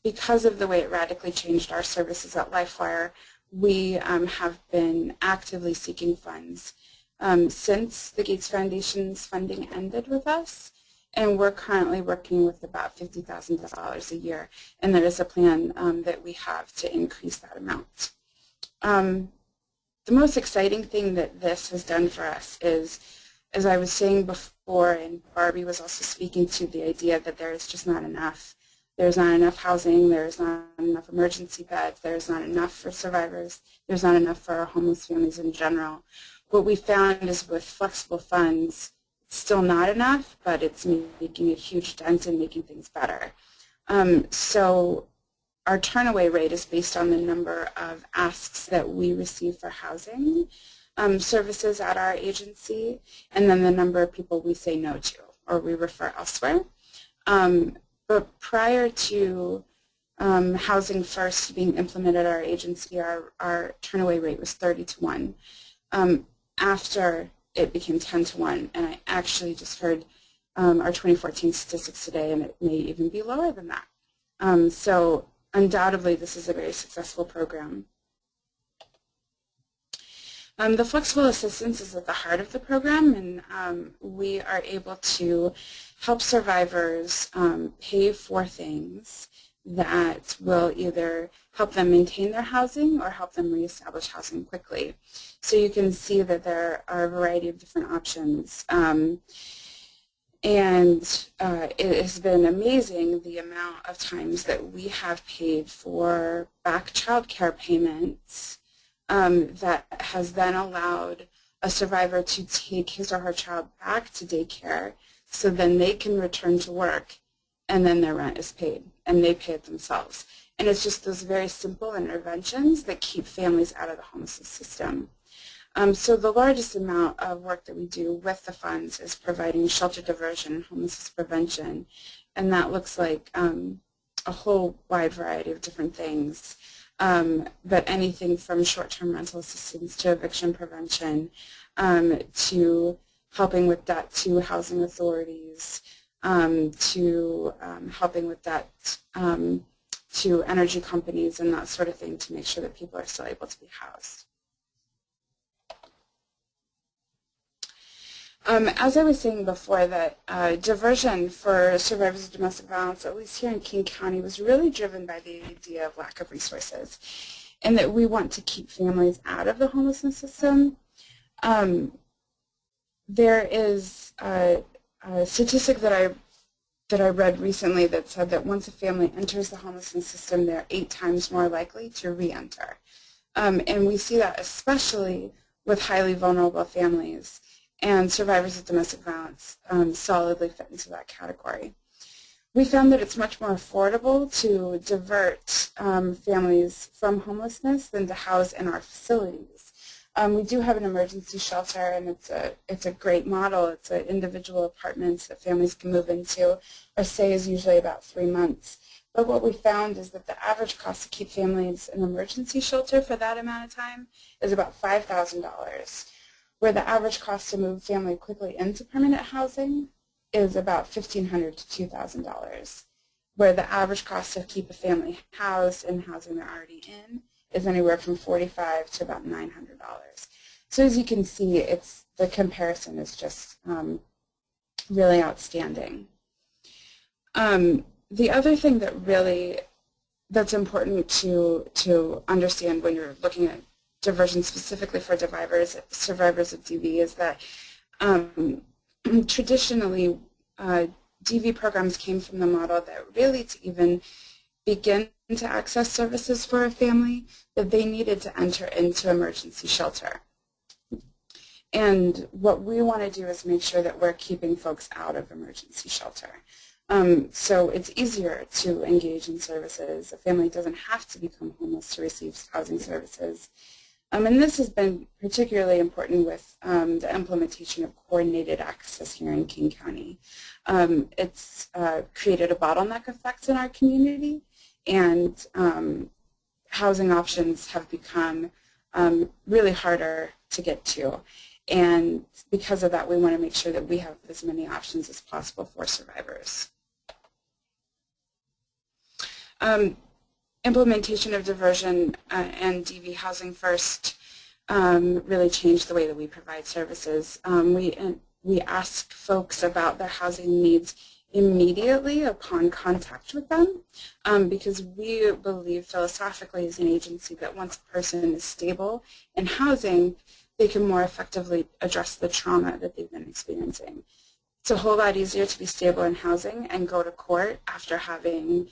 Because of the way it radically changed our services at LifeWire, we have been actively seeking funds since the Gates Foundation's funding ended with us, and we're currently working with about $50,000 a year, and there is a plan that we have to increase that amount. The most exciting thing that this has done for us is, as I was saying before, and Barbie was also speaking to, the idea that there is just not enough. There's not enough housing, there's not enough emergency beds, there's not enough for survivors, there's not enough for our homeless families in general. What we found is with flexible funds, it's still not enough, but it's making a huge dent in making things better. So our turnaway rate is based on the number of asks that we receive for housing services at our agency, and then the number of people we say no to or we refer elsewhere. But prior to Housing First being implemented at our agency, our turnaway rate was 30 to 1. After it became 10 to 1, and I actually just heard our 2014 statistics today, and it may even be lower than that. So undoubtedly, this is a very successful program. The flexible assistance is at the heart of the program, and we are able to help survivors pay for things that will either help them maintain their housing or help them reestablish housing quickly. So you can see that there are a variety of different options. It has been amazing the amount of times that we have paid for back child care payments that has then allowed a survivor to take his or her child back to daycare so then they can return to work and then their rent is paid and they pay it themselves. And it's just those very simple interventions that keep families out of the homelessness system. So the largest amount of work that we do with the funds is providing shelter diversion and homelessness prevention, and that looks like a whole wide variety of different things, but anything from short-term rental assistance to eviction prevention to helping with that to housing authorities, to helping with that to energy companies and that sort of thing to make sure that people are still able to be housed. As I was saying before, that diversion for survivors of domestic violence, at least here in King County, was really driven by the idea of lack of resources and that we want to keep families out of the homelessness system. There is a statistic that I read recently that said that once a family enters the homelessness system, they're 8 times more likely to re-enter. And we see that especially with highly vulnerable families, and survivors of domestic violence solidly fit into that category. We found that it's much more affordable to divert families from homelessness than to house in our facilities. We do have an emergency shelter, and it's a great model. It's an individual apartments that families can move into. Our stay is usually about 3 months. But what we found is that the average cost to keep families in emergency shelter for that amount of time is about $5,000. Where the average cost to move a family quickly into permanent housing is about $1,500 to $2,000, where the average cost to keep a family housed in housing they're already in is anywhere from $45 to about $900. So as you can see, the comparison is just really outstanding. The other thing that's important to understand when you're looking at diversion specifically for survivors of DV is that traditionally DV programs came from the model that really to even begin to access services for a family that they needed to enter into emergency shelter. And what we want to do is make sure that we're keeping folks out of emergency shelter. So it's easier to engage in services. A family doesn't have to become homeless to receive housing services. And this has been particularly important with the implementation of coordinated access here in King County. It's created a bottleneck effect in our community, and housing options have become really harder to get to. And because of that, we want to make sure that we have as many options as possible for survivors. Implementation of diversion and DV housing first really changed the way that we provide services. We ask folks about their housing needs immediately upon contact with them because we believe philosophically as an agency that once a person is stable in housing, they can more effectively address the trauma that they've been experiencing. It's a whole lot easier to be stable in housing and go to court after having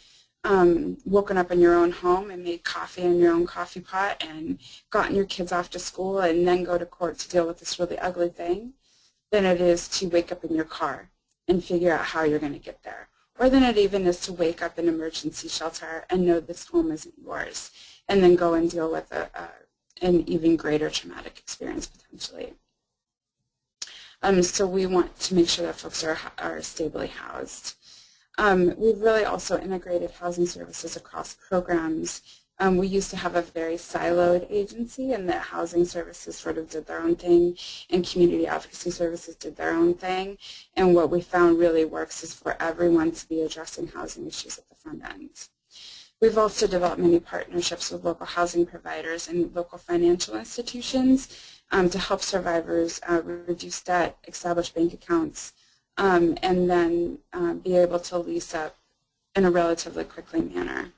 woken up in your own home and made coffee in your own coffee pot and gotten your kids off to school and then go to court to deal with this really ugly thing than it is to wake up in your car and figure out how you're going to get there. Or than it even is to wake up in emergency shelter and know this home isn't yours and then go and deal with an even greater traumatic experience potentially. So we want to make sure that folks are stably housed. We've really also integrated housing services across programs. We used to have a very siloed agency, and that housing services sort of did their own thing, and community advocacy services did their own thing. And what we found really works is for everyone to be addressing housing issues at the front end. We've also developed many partnerships with local housing providers and local financial institutions to help survivors reduce debt, establish bank accounts, and then be able to lease up in a relatively quickly manner.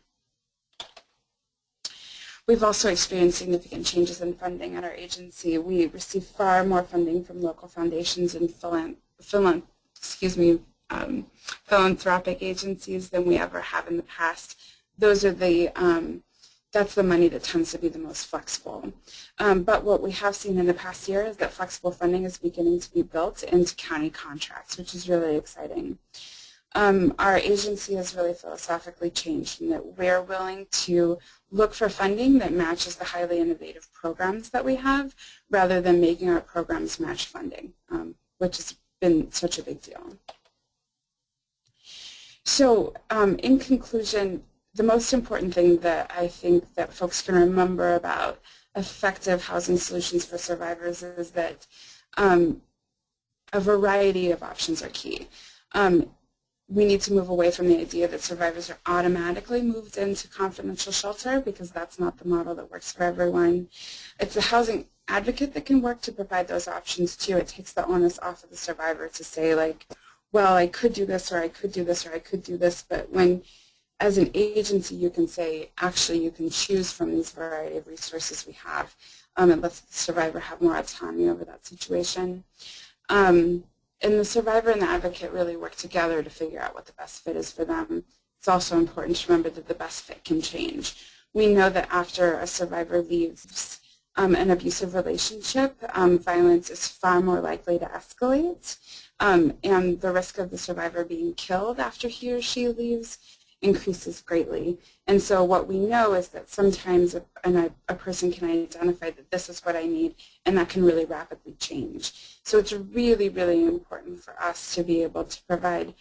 We've also experienced significant changes in funding at our agency. We receive far more funding from local foundations and philanthropic agencies than we ever have in the past. Those are that's the money that tends to be the most flexible. But what we have seen in the past year is that flexible funding is beginning to be built into county contracts, which is really exciting. Our agency has really philosophically changed in that we're willing to look for funding that matches the highly innovative programs that we have rather than making our programs match funding, which has been such a big deal. So in conclusion, the most important thing that I think that folks can remember about effective housing solutions for survivors is that a variety of options are key. We need to move away from the idea that survivors are automatically moved into confidential shelter, because that's not the model that works for everyone. It's a housing advocate that can work to provide those options too. It takes the onus off of the survivor to say, like, well, I could do this, or I could do this, or I could do this, but when as an agency, you can say, actually, you can choose from these variety of resources we have, and let the survivor have more autonomy over that situation. And the survivor and the advocate really work together to figure out what the best fit is for them. It's also important to remember that the best fit can change. We know that after a survivor leaves an abusive relationship, violence is far more likely to escalate, and the risk of the survivor being killed after he or she leaves increases greatly. And so what we know is that sometimes a person can identify that this is what I need, and that can really rapidly change. So it's really, really important for us to be able to provide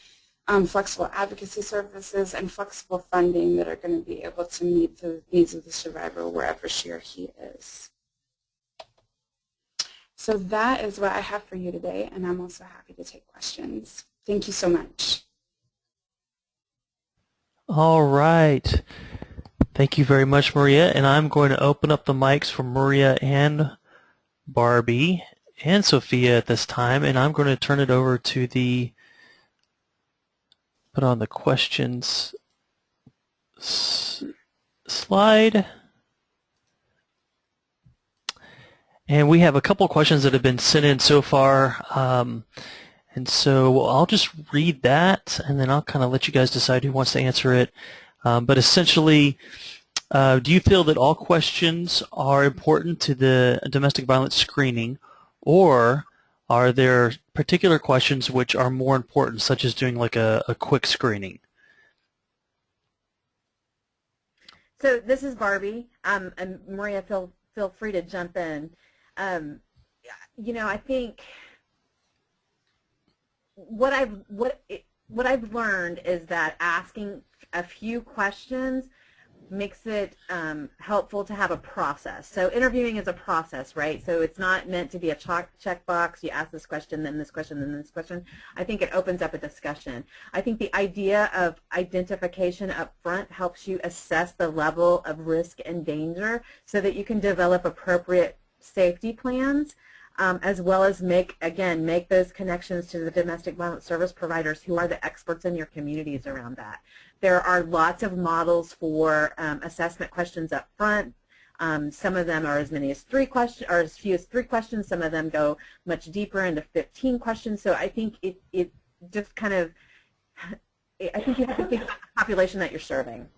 flexible advocacy services and flexible funding that are going to be able to meet the needs of the survivor wherever she or he is. So that is what I have for you today, and I'm also happy to take questions. Thank you so much. All right. Thank you very much, Maria. And I'm going to open up the mics for Maria and Barbie and Sophia at this time, and I'm going to turn it over to put on the questions slide. And we have a couple questions that have been sent in so far. And so I'll just read that, and then I'll kind of let you guys decide who wants to answer it. But essentially, do you feel that all questions are important to the domestic violence screening, or are there particular questions which are more important, such as doing like a quick screening? So this is Barbie, and Maria, feel free to jump in. You know, I think what I've learned is that asking a few questions makes it helpful to have a process. So interviewing is a process, right? So it's not meant to be a checkbox. You ask this question, then this question, then this question. I think it opens up a discussion. I think the idea of identification up front helps you assess the level of risk and danger so that you can develop appropriate safety plans, as well as make those connections to the domestic violence service providers who are the experts in your communities around that. There are lots of models for assessment questions up front. Some of them are as many as 3 questions, or as few as 3 questions. Some of them go much deeper into 15 questions. So I think it just kind of, I think you have to think about the population that you're serving.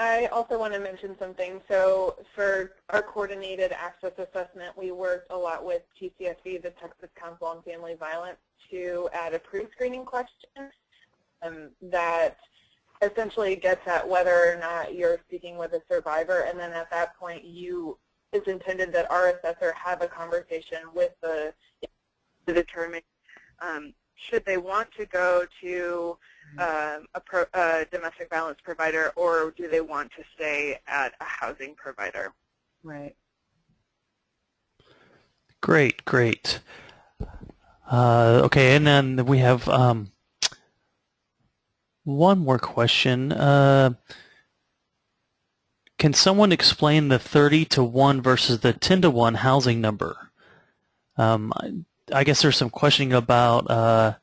I also want to mention something. So for our coordinated access assessment, we worked a lot with TCFV, the Texas Council on Family Violence, to add a pre-screening question that essentially gets at whether or not you're speaking with a survivor, and then at that point it's intended that our assessor have a conversation with to determine should they want to go to a domestic violence provider, or do they want to stay at a housing provider? Right. Great, great. Okay, and then we have one more question. Can someone explain the 30-to-1 versus the 10-to-1 housing number? I guess there's some questioning about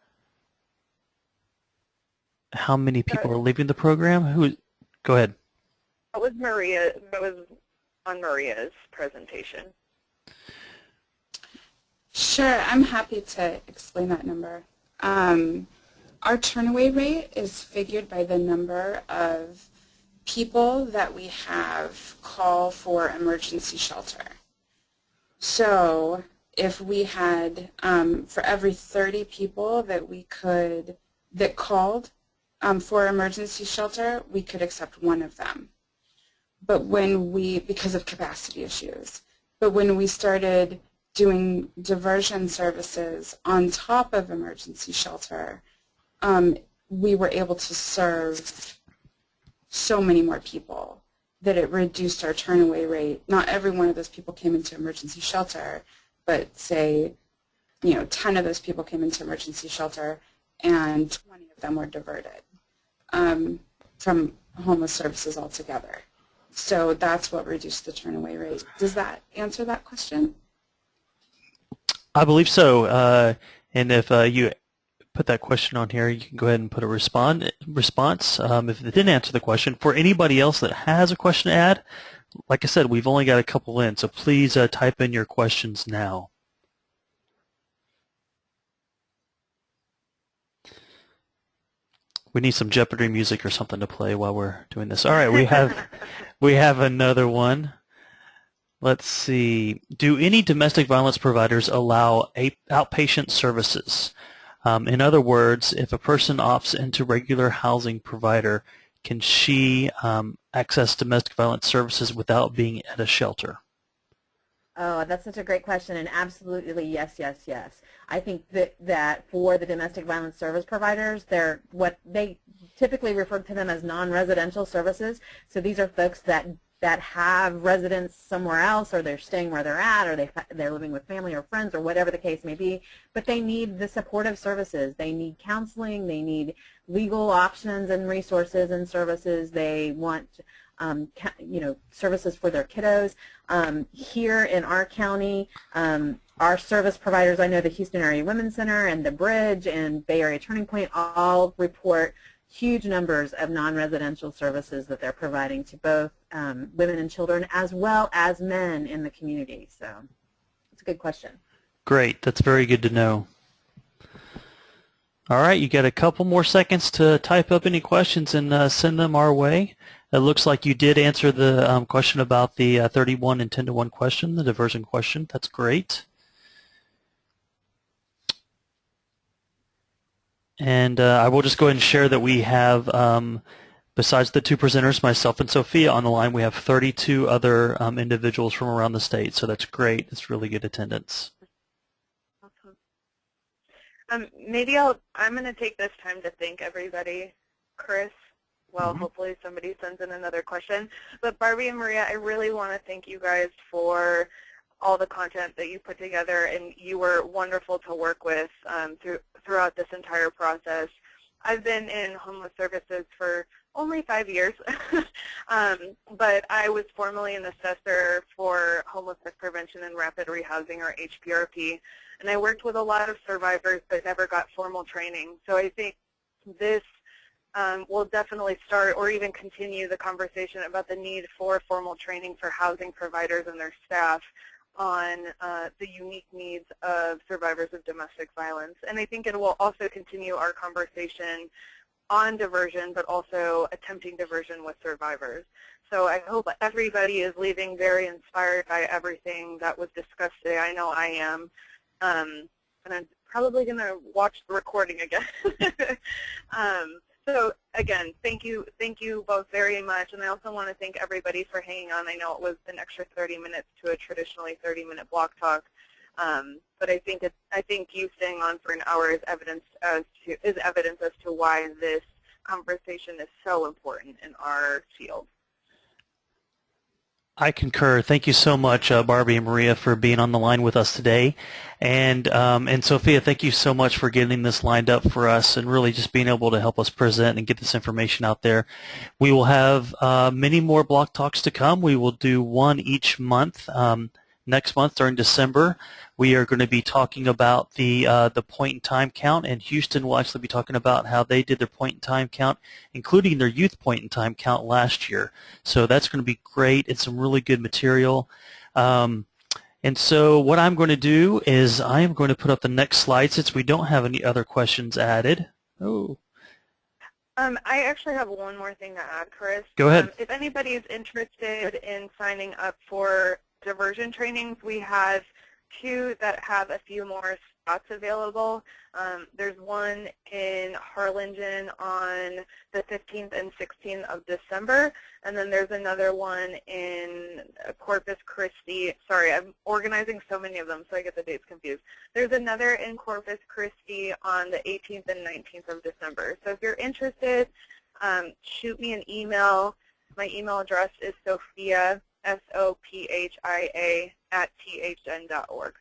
how many people are leaving the program. Go ahead. That was Maria. That was on Maria's presentation. Sure, I'm happy to explain that number. Our turnaway rate is figured by the number of people that we have call for emergency shelter. So if we had, for every 30 people that called for emergency shelter, we could accept one of them. But because of capacity issues, but when we started doing diversion services on top of emergency shelter, we were able to serve so many more people that it reduced our turnaway rate. Not every one of those people came into emergency shelter, but say, 10 of those people came into emergency shelter and 20 of them were diverted from homeless services altogether. So that's what reduced the turnaway rate. Does that answer that question? I believe so. And if you put that question on here, you can go ahead and put a response. If it didn't answer the question, for anybody else that has a question to add, like I said, we've only got a couple in, so please type in your questions now. We need some Jeopardy music or something to play while we're doing this. All right, we have another one. Let's see. Do any domestic violence providers allow outpatient services? In other words, if a person opts into regular housing provider, can she access domestic violence services without being at a shelter? Oh, that's such a great question, and absolutely yes, yes, yes. I think that for the domestic violence service providers, they're what they typically refer to them as non-residential services. So these are folks that have residence somewhere else, or they're staying where they're at, or they're living with family or friends, or whatever the case may be, but they need the supportive services. They need counseling. They need legal options and resources and services. They want services for their kiddos. Here in our county, our service providers, I know the Houston Area Women's Center and the Bridge and Bay Area Turning Point all report huge numbers of non-residential services that they're providing to both women and children as well as men in the community. So it's a good question. Great. That's very good to know. All right, you got a couple more seconds to type up any questions and send them our way. It looks like you did answer the question about the 31 and 10 to 1 question, the diversion question. That's great. And I will just go ahead and share that we have, besides the two presenters, myself and Sophia on the line, we have 32 other individuals from around the state. So that's great. It's really good attendance. Maybe I'm going to take this time to thank everybody. Chris, well, hopefully somebody sends in another question. But Barbie and Maria, I really want to thank you guys for all the content that you put together, and you were wonderful to work with throughout this entire process. I've been in homeless services for only 5 years, but I was formerly an assessor for homelessness prevention and rapid rehousing, or HPRP, and I worked with a lot of survivors but never got formal training. So I think this will definitely start or even continue the conversation about the need for formal training for housing providers and their staff on the unique needs of survivors of domestic violence. And I think it will also continue our conversation on diversion, but also attempting diversion with survivors. So I hope everybody is leaving very inspired by everything that was discussed today. I know I am. And I'm probably going to watch the recording again. So again, thank you both very much, and I also want to thank everybody for hanging on. I know it was an extra 30 minutes to a traditionally 30-minute block talk, but I think you staying on for an hour is evidence as to why this conversation is so important in our field. I concur. Thank you so much, Barbie and Maria, for being on the line with us today. And Sophia, thank you so much for getting this lined up for us and really just being able to help us present and get this information out there. We will have many more Block Talks to come. We will do one each month. next month during December, we are going to be talking about the point-in-time count, and Houston will actually be talking about how they did their point-in-time count, including their youth point-in-time count last year. So that's going to be great. It's some really good material. And so what I'm going to do is I am going to put up the next slide since we don't have any other questions added. Oh. I actually have one more thing to add, Chris. Go ahead. If anybody is interested in signing up for diversion trainings, we have 2 that have a few more spots available. There's one in Harlingen on the 15th and 16th of December, and then there's another one in Corpus Christi. Sorry, I'm organizing so many of them so I get the dates confused. There's another in Corpus Christi on the 18th and 19th of December. So if you're interested, shoot me an email. My email address is Sophia, S-O-P-H-I-A, @THN.org.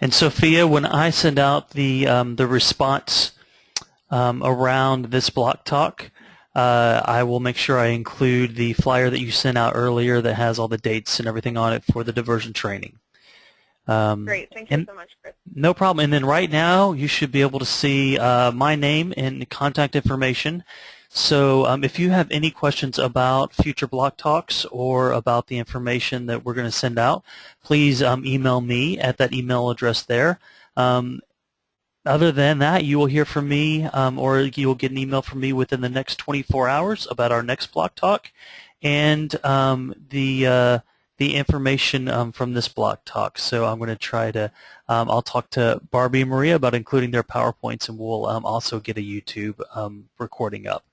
And Sophia, when I send out the response around this Bloc Talk, I will make sure I include the flyer that you sent out earlier that has all the dates and everything on it for the diversion training. Great. Thank you so much, Chris. No problem. And then right now you should be able to see my name and contact information. So if you have any questions about future Bloc Talks or about the information that we're going to send out, please email me at that email address there. Other than that, you will hear from me or you will get an email from me within the next 24 hours about our next Bloc Talk and the information from this Bloc Talk. So I'm going to try to, I'll talk to Barbie and Maria about including their PowerPoints, and we'll also get a YouTube recording up.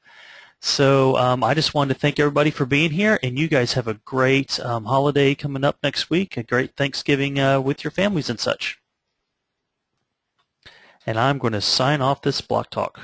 So I just wanted to thank everybody for being here, and you guys have a great holiday coming up next week, a great Thanksgiving with your families and such. And I'm going to sign off this Bloc Talk.